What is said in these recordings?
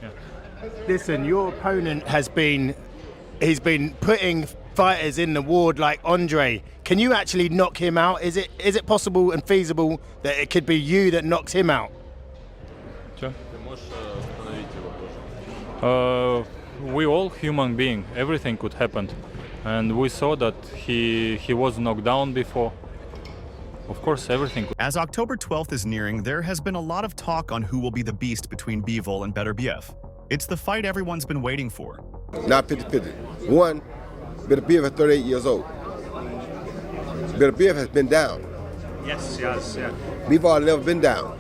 Yeah. Listen, your opponent he's been putting fighters in the ward like Andre. Can you actually knock him out? Is it possible and feasible that it could be you that knocks him out? Чё? We all human being. Everything could happen, and we saw that he was knocked down before. Of course, everything could. As October 12th is nearing, there has been a lot of talk on who will be the beast between Bivol and Beterbiev. It's the fight everyone's been waiting for. Not 50-50. One, Beterbiev is 38 years old. Beterbiev has been down. Yes, yes, yeah. Bivol never been down.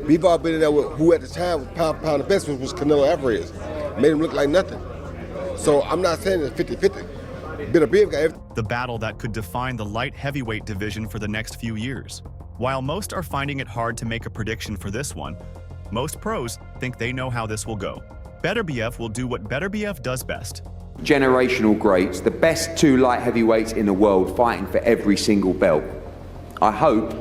Bivol been in there with who at the time was pound the best, which was Canelo Alvarez. Made him look like nothing. So I'm not saying it's 50-50. Beterbiev got everything. The battle that could define the light heavyweight division for the next few years. While most are finding it hard to make a prediction for this one, most pros think they know how this will go. Beterbiev will do what Beterbiev does best. Generational greats, the best two light heavyweights in the world fighting for every single belt. I hope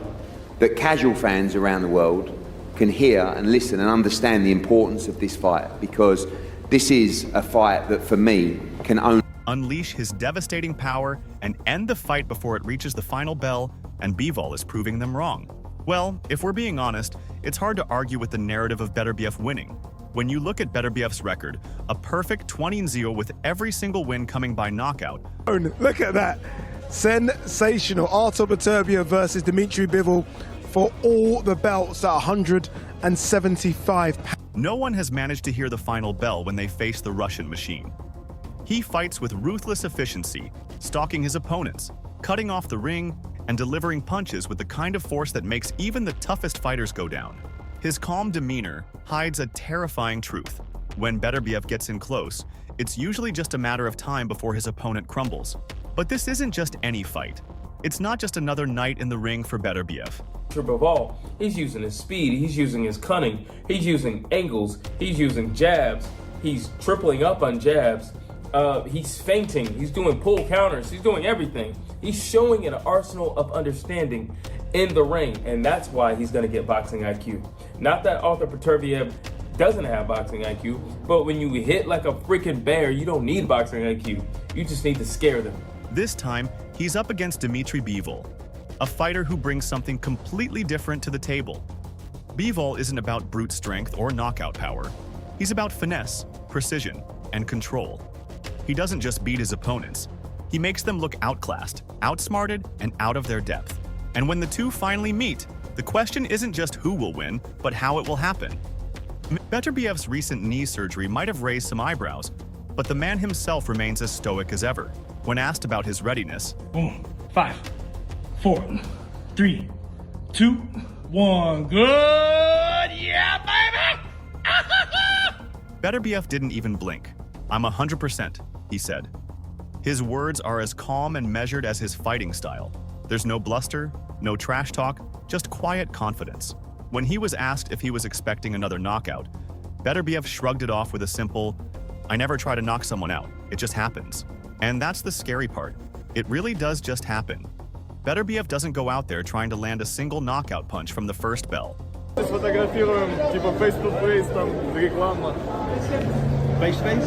that casual fans around the world can hear and listen and understand the importance of this fight, because this is a fight that for me can only Unleash his devastating power and end the fight before it reaches the final bell, and Bivol is proving them wrong. Well, if we're being honest, it's hard to argue with the narrative of Beterbiev winning. When you look at Beterbiev's record, a perfect 20-0 with every single win coming by knockout. Look at that. Sensational. Artur Beterbiev versus Dmitry Bivol for all the belts at 175 pounds. No one has managed to hear the final bell when they face the Russian machine. He fights with ruthless efficiency, stalking his opponents, cutting off the ring, and delivering punches with the kind of force that makes even the toughest fighters go down. His calm demeanor hides a terrifying truth. When Beterbiev gets in close, it's usually just a matter of time before his opponent crumbles. But this isn't just any fight. It's not just another night in the ring for Beterbiev. Artur Beterbiev, he's using his speed, he's using his cunning, he's using angles, he's using jabs, he's tripling up on jabs. He's feinting, he's doing pull counters, he's doing everything. He's showing an arsenal of understanding in the ring, and that's why he's gonna get boxing IQ. Not that Artur Beterbiev doesn't have boxing IQ, but when you hit like a freaking bear, you don't need boxing IQ. You just need to scare them. This time, he's up against Dmitry Bivol, a fighter who brings something completely different to the table. Bivol isn't about brute strength or knockout power. He's about finesse, precision, and control. He doesn't just beat his opponents. He makes them look outclassed, outsmarted, and out of their depth. And when the two finally meet, the question isn't just who will win, but how it will happen. Beterbiev's recent knee surgery might have raised some eyebrows, but the man himself remains as stoic as ever. When asked about his readiness, boom, 5, 4, 3, 2, 1, good, yeah, baby! Beterbiev didn't even blink. "I'm 100%, he said. His words are as calm and measured as his fighting style. There's no bluster, no trash talk, just quiet confidence. When he was asked if he was expecting another knockout, Beterbiev shrugged it off with a simple, "I never try to knock someone out, it just happens." And that's the scary part. It really does just happen. Beterbiev doesn't go out there trying to land a single knockout punch from the first bell. Сфотографируем, типа face-to-face, там, реклама. Face-to-face?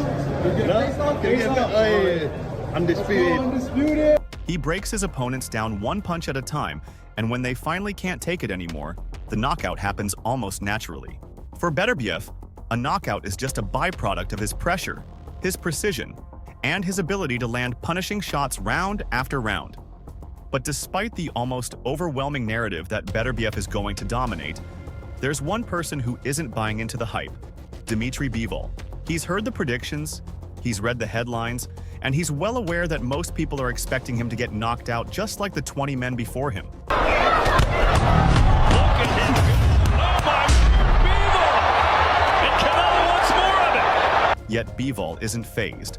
Undisputed. He breaks his opponents down one punch at a time, and when they finally can't take it anymore, the knockout happens almost naturally. For Beterbiev, a knockout is just a byproduct of his pressure, his precision, and his ability to land punishing shots round after round. But despite the almost overwhelming narrative that Beterbiev is going to dominate, there's one person who isn't buying into the hype: Dmitry Bivol. He's heard the predictions, he's read the headlines, and he's well aware that most people are expecting him to get knocked out just like the 20 men before him. Yet Bivol isn't fazed.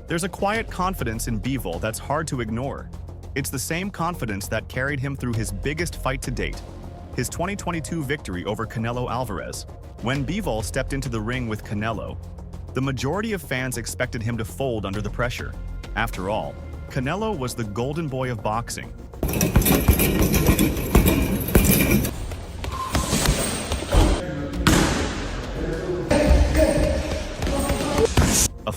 There's a quiet confidence in Bivol that's hard to ignore. It's the same confidence that carried him through his biggest fight to date, his 2022 victory over Canelo Alvarez. When Bivol stepped into the ring with Canelo, the majority of fans expected him to fold under the pressure. After all, Canelo was the golden boy of boxing.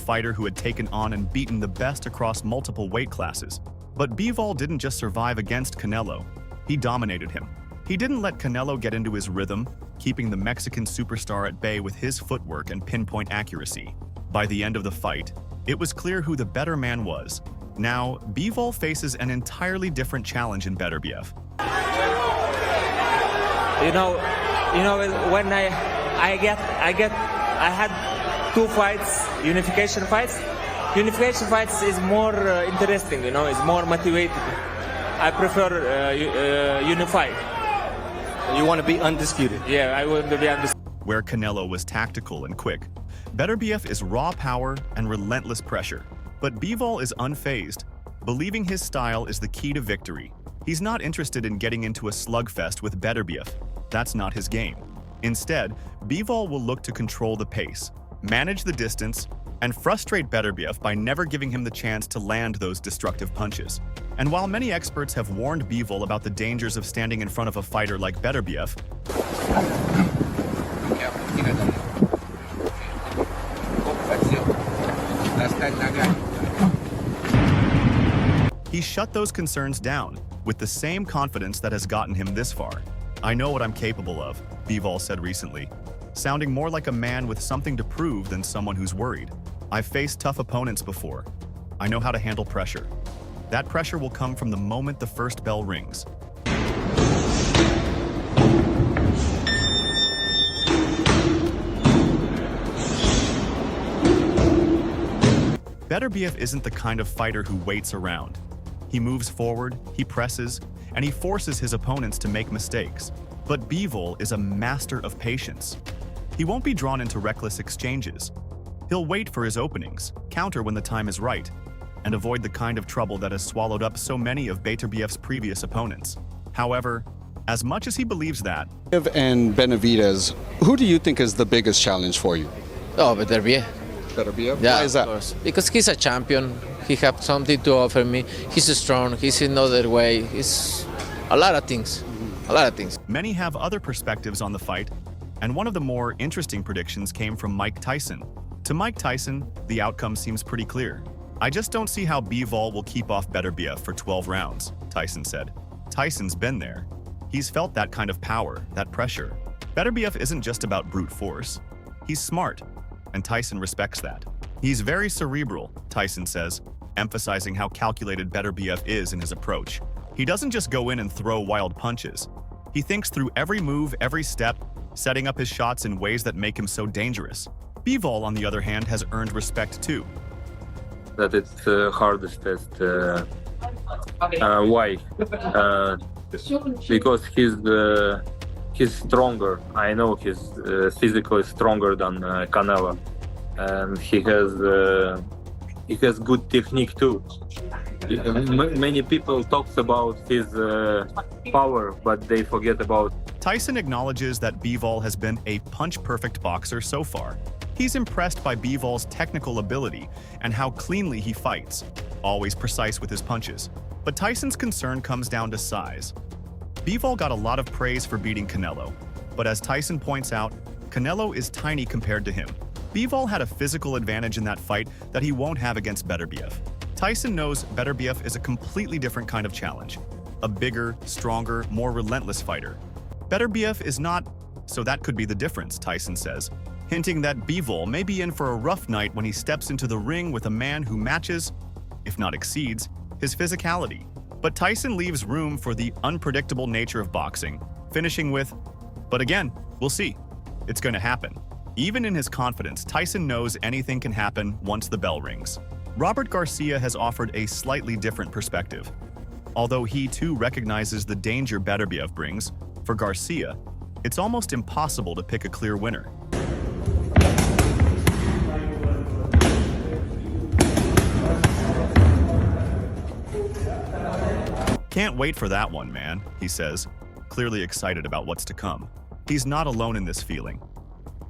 fighter who had taken on and beaten the best across multiple weight classes. But Bivol didn't just survive against Canelo, he dominated him. He didn't let Canelo get into his rhythm, keeping the Mexican superstar at bay with his footwork and pinpoint accuracy. By the end of the fight, it was clear who the better man was. Now, Bivol faces an entirely different challenge in Beterbiev. You know, when I had 2 fights, unification fights. Unification fights is more interesting, it's more motivated. I prefer unified. You want to be undisputed? Yeah, I want to be undisputed. Where Canelo was tactical and quick, Beterbiev is raw power and relentless pressure. But Bivol is unfazed, believing his style is the key to victory. He's not interested in getting into a slugfest with Beterbiev. That's not his game. Instead, Bivol will look to control the pace, manage the distance, and frustrate Beterbiev by never giving him the chance to land those destructive punches. And while many experts have warned Bivol about the dangers of standing in front of a fighter like Beterbiev, he shut those concerns down with the same confidence that has gotten him this far. "I know what I'm capable of," Bivol said recently, sounding more like a man with something to prove than someone who's worried. "I've faced tough opponents before. I know how to handle pressure. That pressure will come from the moment the first bell rings." Beterbiev isn't the kind of fighter who waits around. He moves forward, he presses, and he forces his opponents to make mistakes. But Bivol is a master of patience. He won't be drawn into reckless exchanges. He'll wait for his openings, counter when the time is right, and avoid the kind of trouble that has swallowed up so many of Beterbiev's previous opponents. However, as much as he believes that, and Benavidez, who do you think is the biggest challenge for you? Oh, Beterbiev. Beterbiev? Yeah, Why is that? of course. Because he's a champion. He has something to offer me. He's strong. He's another way. He's a lot of things. A lot of things. many have other perspectives on the fight, and one of the more interesting predictions came from Mike Tyson. To Mike Tyson, the outcome seems pretty clear. "I just don't see how Bivol will keep off Beterbiev for 12 rounds, Tyson said. Tyson's been there. He's felt that kind of power, that pressure. Beterbiev isn't just about brute force. He's smart, and Tyson respects that. He's very cerebral, Tyson says, emphasizing how calculated Beterbiev is in his approach. He doesn't just go in and throw wild punches. He thinks through every move, every step, setting up his shots in ways that make him so dangerous. Bivol, on the other hand, has earned respect too. That it's the hardest test. Why? Because he's stronger. I know he's physically stronger than Canelo, and he has good technique too. Many people talk about his power, but they forget about. Tyson acknowledges that Bivol has been a punch-perfect boxer so far. He's impressed by Bivol's technical ability and how cleanly he fights, always precise with his punches. But Tyson's concern comes down to size. Bivol got a lot of praise for beating Canelo, but as Tyson points out, Canelo is tiny compared to him. Bivol had a physical advantage in that fight that he won't have against Beterbiev. Tyson knows Beterbiev is a completely different kind of challenge, a bigger, stronger, more relentless fighter. Beterbiev is not, so that could be the difference, Tyson says, hinting that Bivol may be in for a rough night when he steps into the ring with a man who matches, if not exceeds, his physicality. But Tyson leaves room for the unpredictable nature of boxing, finishing with, "But again, we'll see. It's going to happen." Even in his confidence, Tyson knows anything can happen once the bell rings. Robert Garcia has offered a slightly different perspective. Although he too recognizes the danger Beterbiev brings, for Garcia, it's almost impossible to pick a clear winner. "Can't wait for that one, man," he says, clearly excited about what's to come. He's not alone in this feeling.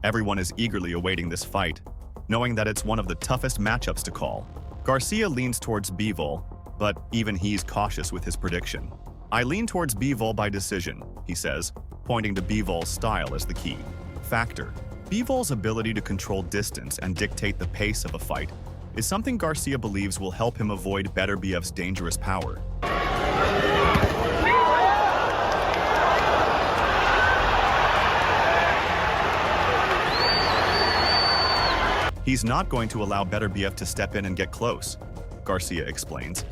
Everyone is eagerly awaiting this fight, knowing that it's one of the toughest matchups to call. Garcia leans towards Bivol, but even he's cautious with his prediction. "I lean towards Bivol by decision," he says, pointing to Bivol's style as the key factor. Bivol's ability to control distance and dictate the pace of a fight is something Garcia believes will help him avoid Beterbiev's dangerous power. He's not going to allow Beterbiev to step in and get close, Garcia explains,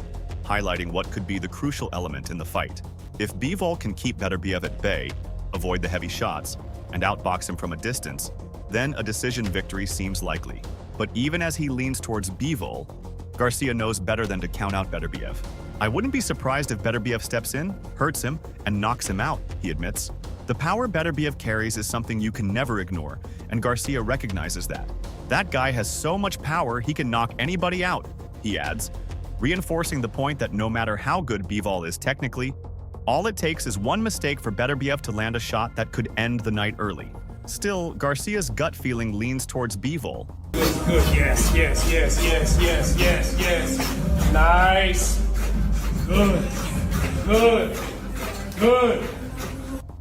highlighting what could be the crucial element in the fight. If Bivol can keep Beterbiev at bay, avoid the heavy shots, and outbox him from a distance, then a decision victory seems likely. But even as he leans towards Bivol, Garcia knows better than to count out Beterbiev. I wouldn't be surprised if Beterbiev steps in, hurts him, and knocks him out, he admits. The power Beterbiev carries is something you can never ignore, and Garcia recognizes that. That guy has so much power he can knock anybody out, he adds, reinforcing the point that no matter how good Bivol is technically, all it takes is one mistake for Beterbiev to land a shot that could end the night early. Still, Garcia's gut feeling leans towards Bivol. Good, yes, yes, yes, yes, yes, yes, yes. Nice. Good, good, good.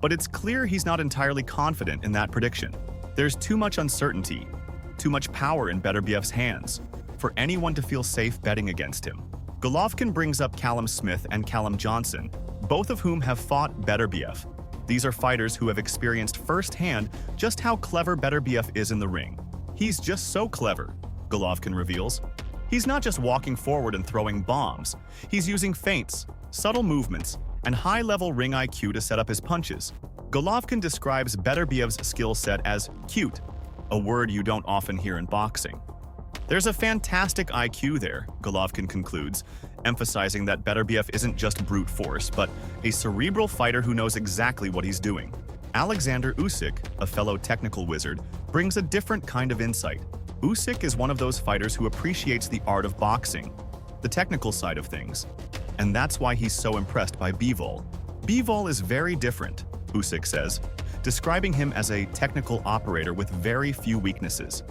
But it's clear he's not entirely confident in that prediction. There's too much uncertainty, too much power in Beterbiev's hands for anyone to feel safe betting against him. Golovkin brings up Callum Smith and Callum Johnson, both of whom have fought Beterbiev. These are fighters who have experienced firsthand just how clever Beterbiev is in the ring. He's just so clever, Golovkin reveals. He's not just walking forward and throwing bombs. He's using feints, subtle movements, and high-level ring IQ to set up his punches. Golovkin describes Beterbiev's skill set as cute, a word you don't often hear in boxing. There's a fantastic IQ there, Golovkin concludes, emphasizing that Beterbiev isn't just brute force, but a cerebral fighter who knows exactly what he's doing. Alexander Usyk, a fellow technical wizard, brings a different kind of insight. Usyk is one of those fighters who appreciates the art of boxing, the technical side of things, and that's why he's so impressed by Bivol. Bivol is very different, Usyk says, describing him as a technical operator with very few weaknesses.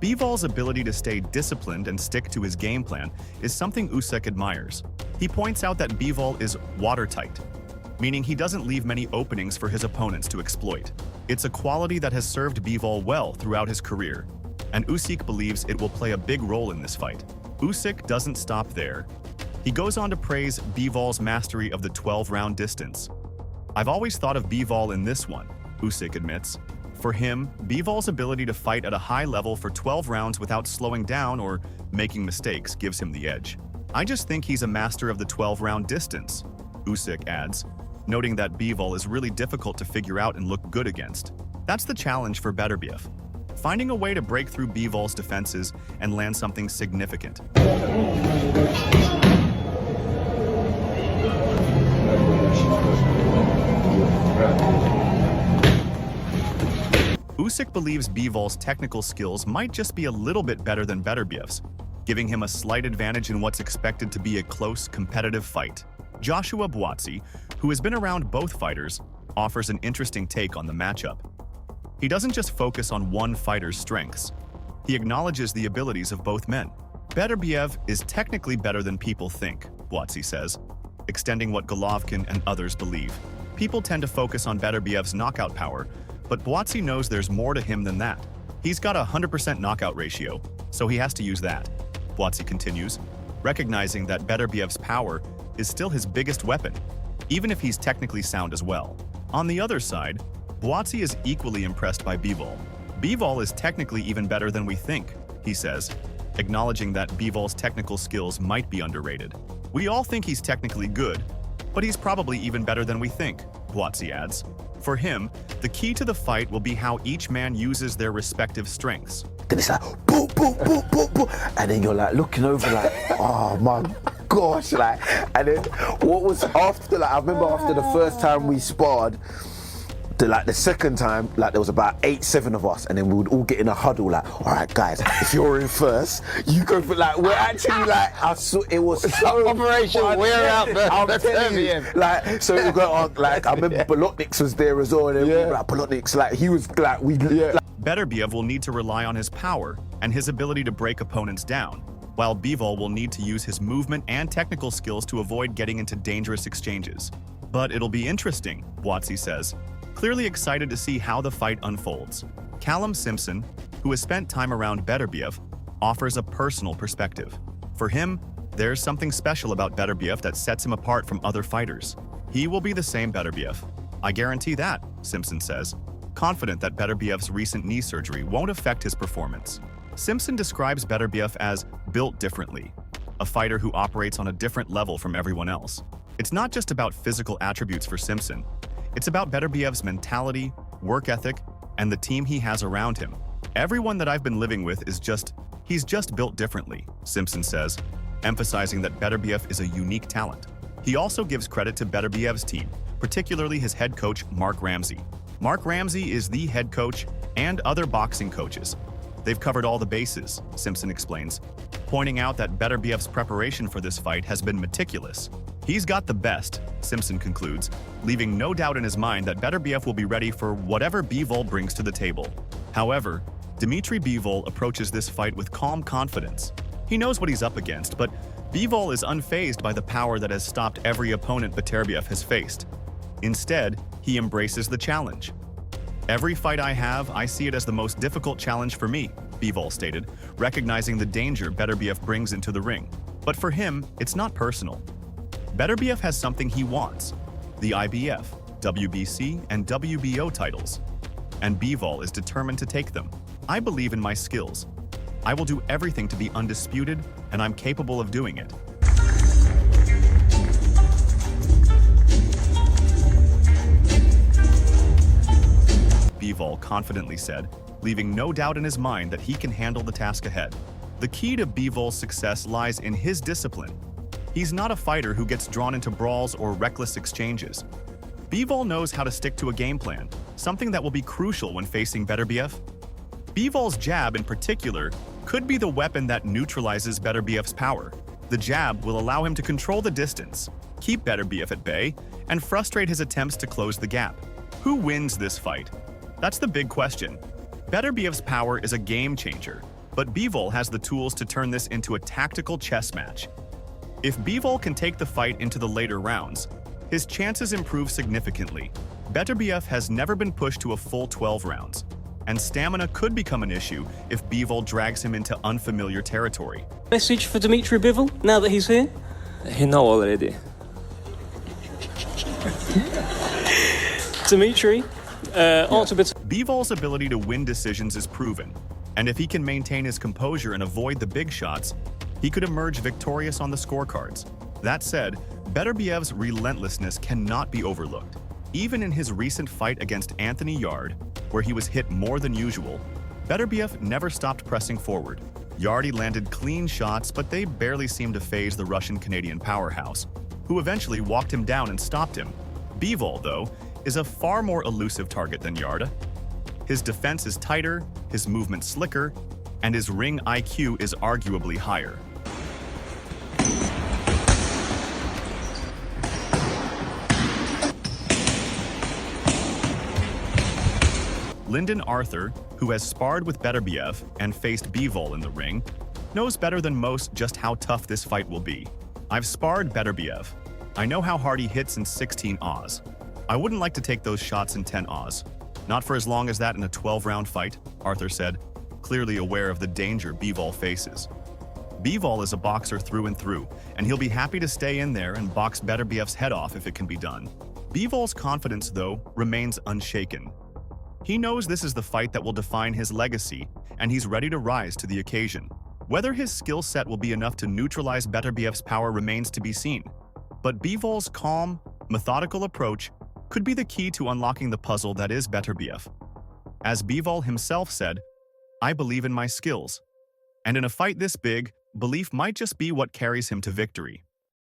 Bivol's ability to stay disciplined and stick to his game plan is something Usyk admires. He points out that Bivol is watertight, meaning he doesn't leave many openings for his opponents to exploit. It's a quality that has served Bivol well throughout his career, and Usyk believes it will play a big role in this fight. Usyk doesn't stop there. He goes on to praise Bivol's mastery of the 12-round distance. I've always thought of Bivol in this one, Usyk admits. For him, Bivol's ability to fight at a high level for 12 rounds without slowing down or making mistakes gives him the edge. I just think he's a master of the 12-round distance, Usyk adds, noting that Bivol is really difficult to figure out and look good against. That's the challenge for Beterbiev, finding a way to break through Bivol's defenses and land something significant. Usyk believes Bivol's technical skills might just be a little bit better than Beterbiev's, giving him a slight advantage in what's expected to be a close, competitive fight. Joshua Buatsi, who has been around both fighters, offers an interesting take on the matchup. He doesn't just focus on one fighter's strengths. He acknowledges the abilities of both men. Beterbiev is technically better than people think, Buatsi says, extending what Golovkin and others believe. People tend to focus on Beterbiev's knockout power, but Buatsi knows there's more to him than that. He's got a 100% knockout ratio, so he has to use that. Buatsi continues, recognizing that Beterbiev's power is still his biggest weapon, even if he's technically sound as well. On the other side, Buatsi is equally impressed by Bivol. Bivol is technically even better than we think, he says, acknowledging that Bivol's technical skills might be underrated. We all think he's technically good, but he's probably even better than we think, Buatsi adds. For him, the key to the fight will be how each man uses their respective strengths. Then it's like, boom, boom, boom, boom, boom. And then you're like looking over like, oh my gosh, like, and then what was after, like, I remember after the first time we sparred, the second time, like there was about 8-7 of us, and then we would all get in a huddle, like, all right, guys, if you're in first, you go for, like, we're actually like, it was so Operation Wear Out the Beterbiev. Like, so it would go on, like, I remember Bolotniks was there as well, and then we were like, Bolotniks, like, he was like, Beterbiev will need to rely on his power and his ability to break opponents down, while Bivol will need to use his movement and technical skills to avoid getting into dangerous exchanges. But it'll be interesting, Boatsy says, clearly excited to see how the fight unfolds. Callum Simpson, who has spent time around Beterbiev, offers a personal perspective. For him, there's something special about Beterbiev that sets him apart from other fighters. He will be the same Beterbiev. I guarantee that, Simpson says, confident that Beterbiev's recent knee surgery won't affect his performance. Simpson describes Beterbiev as built differently, a fighter who operates on a different level from everyone else. It's not just about physical attributes for Simpson. It's about Beterbiev's mentality, work ethic, and the team he has around him. Everyone that I've been living with he's just built differently, Simpson says, emphasizing that Beterbiev is a unique talent. He also gives credit to Beterbiev's team, particularly his head coach, Mark Ramsey. Mark Ramsey is the head coach and other boxing coaches. They've covered all the bases, Simpson explains, pointing out that Beterbiev's preparation for this fight has been meticulous. He's got the best, Simpson concludes, leaving no doubt in his mind that Beterbiev will be ready for whatever Bivol brings to the table. However, Dmitry Bivol approaches this fight with calm confidence. He knows what he's up against, but Bivol is unfazed by the power that has stopped every opponent Beterbiev has faced. Instead, he embraces the challenge. Every fight I have, I see it as the most difficult challenge for me, Bivol stated, recognizing the danger Beterbiev brings into the ring. But for him, it's not personal. Beterbiev has something he wants, the IBF, WBC, and WBO titles. And Bivol is determined to take them. I believe in my skills. I will do everything to be undisputed, and I'm capable of doing it. Bivol confidently said, leaving no doubt in his mind that he can handle the task ahead. The key to Bivol's success lies in his discipline. He's not a fighter who gets drawn into brawls or reckless exchanges. Bivol knows how to stick to a game plan, something that will be crucial when facing Beterbiev. Bivol's jab, in particular, could be the weapon that neutralizes Beterbiev's power. The jab will allow him to control the distance, keep Beterbiev at bay, and frustrate his attempts to close the gap. Who wins this fight? That's the big question. Beterbiev's power is a game changer, but Bivol has the tools to turn this into a tactical chess match. If Bivol can take the fight into the later rounds, his chances improve significantly. Beterbiev has never been pushed to a full 12 rounds, and stamina could become an issue if Bivol drags him into unfamiliar territory. Message for Dmitry Bivol, now that he's here? He know already. Dmitry, Artur Beterbiev. Bivol's ability to win decisions is proven, and if he can maintain his composure and avoid the big shots, he could emerge victorious on the scorecards. That said, Beterbiev's relentlessness cannot be overlooked. Even in his recent fight against Anthony Yarde, where he was hit more than usual, Beterbiev never stopped pressing forward. Yarde landed clean shots, but they barely seemed to faze the Russian-Canadian powerhouse, who eventually walked him down and stopped him. Bivol, though, is a far more elusive target than Yarde. His defense is tighter, his movement slicker, and his ring IQ is arguably higher. Lyndon Arthur, who has sparred with Beterbiev and faced Bivol in the ring, knows better than most just how tough this fight will be. I've sparred Beterbiev. I know how hard he hits in 16 Oz. I wouldn't like to take those shots in 10 Oz. Not for as long as that in a 12-round fight, Arthur said, clearly aware of the danger Bivol faces. Bivol is a boxer through and through, and he'll be happy to stay in there and box Beterbiev's head off if it can be done. Bivol's confidence, though, remains unshaken. He knows this is the fight that will define his legacy, and he's ready to rise to the occasion. Whether his skill set will be enough to neutralize Beterbiev's power remains to be seen, but Bivol's calm, methodical approach could be the key to unlocking the puzzle that is Beterbiev. As Bivol himself said, "I believe in my skills." And in a fight this big, belief might just be what carries him to victory.